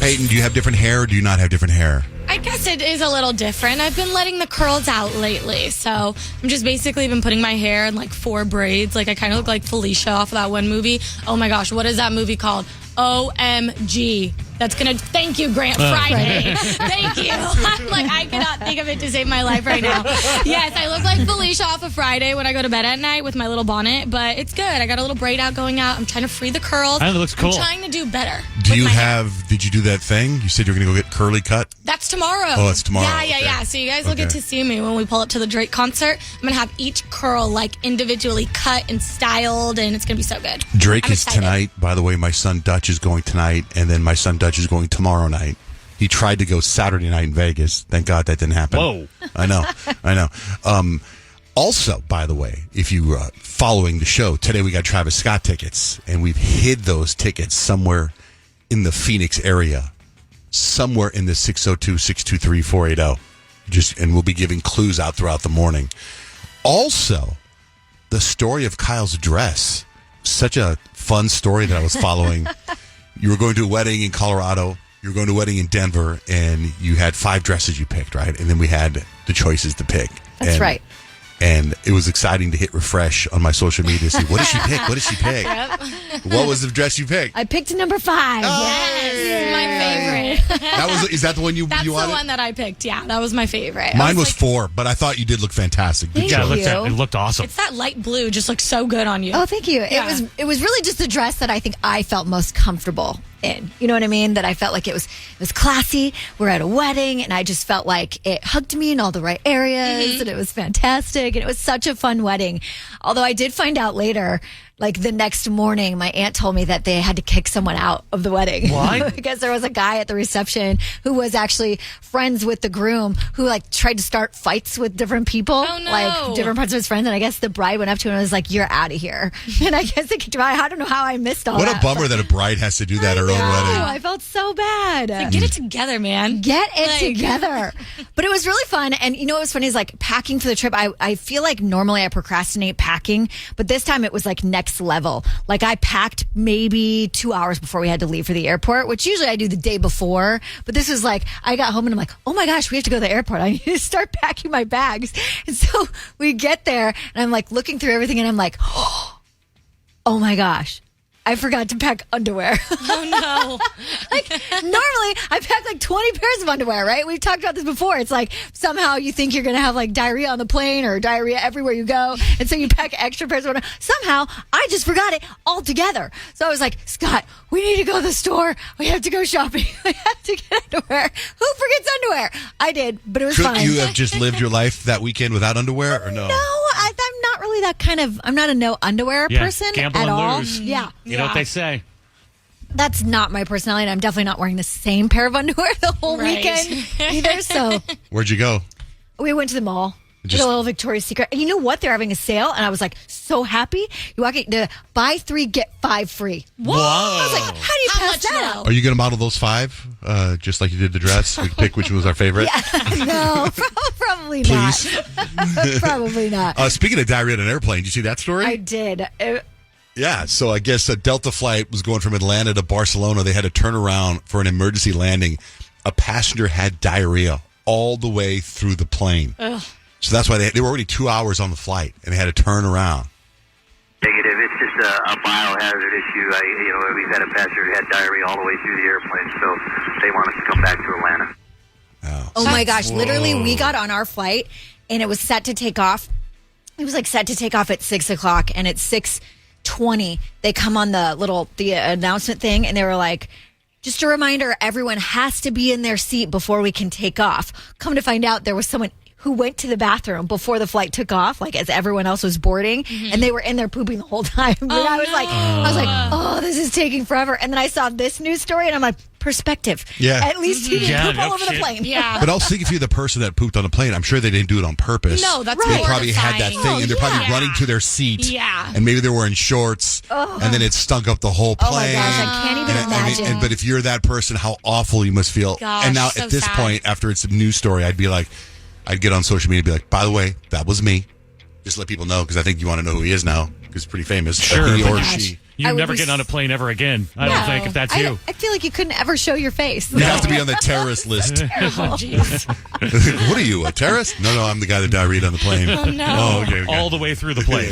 Peyton, do you have different hair or do you not have different hair? I guess it is a little different. I've been letting the curls out lately, so I'm just basically been putting my hair in like 4 braids. Like I kind of look like Felicia off of that one movie. Oh my gosh, what is that movie called? OMG. That's gonna thank you, Grant Friday. Thank you. I'm like, I cannot think of it to save my life right now. Yes, I look like Felicia off of Friday when I go to bed at night with my little bonnet, but it's good. I got a little braid out going out. I'm trying to free the curls. I think it looks cool. I'm trying to do better. Did you do that thing? You said you were going to go get curly cut? That's tomorrow. Oh, that's tomorrow. Yeah. So you guys will get to see me when we pull up to the Drake concert. I'm going to have each curl like individually cut and styled, and it's going to be so good. Drake is tonight. By the way, my son Dutch is going tonight, and then my son Dutch is going tomorrow night. He tried to go Saturday night in Vegas. Thank God that didn't happen. Whoa. I know. Also, by the way, if you following the show, today we got Travis Scott tickets, and we've hid those tickets somewhere in the Phoenix area, somewhere in the 602-623-480. And we'll be giving clues out throughout the morning. Also, the story of Kyle's dress. Such a fun story that I was following. You were going to a wedding in Colorado. You were going to a wedding in Denver, and you had 5 dresses you picked, right? And then we had the choices to pick. That's right. And it was exciting to hit refresh on my social media to see, what did she pick? What did she pick? Yep. What was the dress you picked? I picked number 5. Yes, my favorite. Is that the one you That's wanted? the one that I picked. Yeah, that was my favorite. Mine was 4, but I thought you did look fantastic. Good Thank job. you. It looked awesome. It's that light blue, just looks so good on you. Oh, thank you. Yeah. It was really just the dress that I think I felt most comfortable in. You know what I mean? That I felt like it was classy. We're at a wedding, and I just felt like it hugged me in all the right areas, and it was fantastic, and it was such a fun wedding. Although I did find out later, like the next morning, my aunt told me that they had to kick someone out of the wedding. What? Because there was a guy at the reception who was actually friends with the groom who like tried to start fights with different people. Oh, no. Like different parts of his friends. And I guess the bride went up to him and was like, "You're out of here." And I guess they kicked him out. I don't know how I missed all What that. a bummer that a bride has to do that at her own Oh, wedding. I felt so bad. Get it together, man. Get it Like- together. But it was really fun. And you know what was funny is like packing for the trip. I feel like normally I procrastinate packing, but this time it was like next level. Like I packed maybe 2 hours before we had to leave for the airport, which usually I do the day before. But this was like, I got home and I'm like, oh my gosh, we have to go to the airport. I need to start packing my bags. And so we get there and I'm like looking through everything and I'm like, oh my gosh. I forgot to pack underwear. Oh, no. Like, normally, I pack like 20 pairs of underwear, right? We've talked about this before. It's like somehow you think you're going to have like diarrhea on the plane or diarrhea everywhere you go. And so you pack extra pairs of underwear. Somehow, I just forgot it altogether. So I was like, Scott, we need to go to the store. We have to go shopping. We have to get underwear. Who forgets underwear? I did, but it was Could fine. you have just lived your life that weekend without underwear or no? No, I'm not really that kind of, I'm not a no underwear person gamble at and all. lose. Yeah. You know what they say. That's not my personality, and I'm definitely not wearing the same pair of underwear the whole Right. weekend either. So Where'd you go? we went to the mall. Just- Did a little Victoria's Secret. And you know what? They're having a sale, and I was like so happy. You walk in to buy 3, get 5 free. Whoa. I was like, how do you How pass much that now? up? Are you going to model those 5, just like you did the dress? We pick which one was our favorite. No, probably Please. not. Probably not. Speaking of diarrhea on an airplane, did you see that story? I did. Yeah, so I guess a Delta flight was going from Atlanta to Barcelona. They had to turn around for an emergency landing. A passenger had diarrhea all the way through the plane. Ugh. So that's why they were already 2 hours on the flight, and they had to turn around. Negative. It's just a biohazard issue. We've had a passenger who had diarrhea all the way through the airplane, so they want us to come back to Atlanta. Oh my gosh. Literally, we got on our flight and it was set to take off. It was like set to take off at 6 o'clock, and at 6:20, they come on the announcement thing, and they were like, just a reminder, everyone has to be in their seat before we can take off. Come to find out, there was someone who went to the bathroom before the flight took off, like as everyone else was boarding, and they were in there pooping the whole time. But I was like, oh, this is taking forever. And then I saw this news story, and I'm like, perspective. Yeah. At least he didn't Yeah, poop all no over the shit. plane. Yeah. But I'll think if you're the person that pooped on the plane, I'm sure they didn't do it on purpose. No, that's Right. They probably had that mortifying. thing, and they're probably yeah. running to their seat. Yeah. And maybe they're wearing shorts, and then it stunk up the whole plane. Oh my gosh, I can't even imagine. But if you're that person, how awful you must feel. Gosh, and now so at this sad. point, after it's a news story, I'd get on social media and be like, by the way, that was me. Just let people know, because I think you want to know who he is now. is pretty famous. Sure. He Oh or my gosh. she. You I would never be get on a plane ever again. I No. don't think, if that's you. I feel like you couldn't ever show your face. You have to be on the terrorist list. Oh, jeez. What are you, a terrorist? No, I'm the guy that diarrheaed on the plane. Oh, no. Oh, okay. All the way through the plane.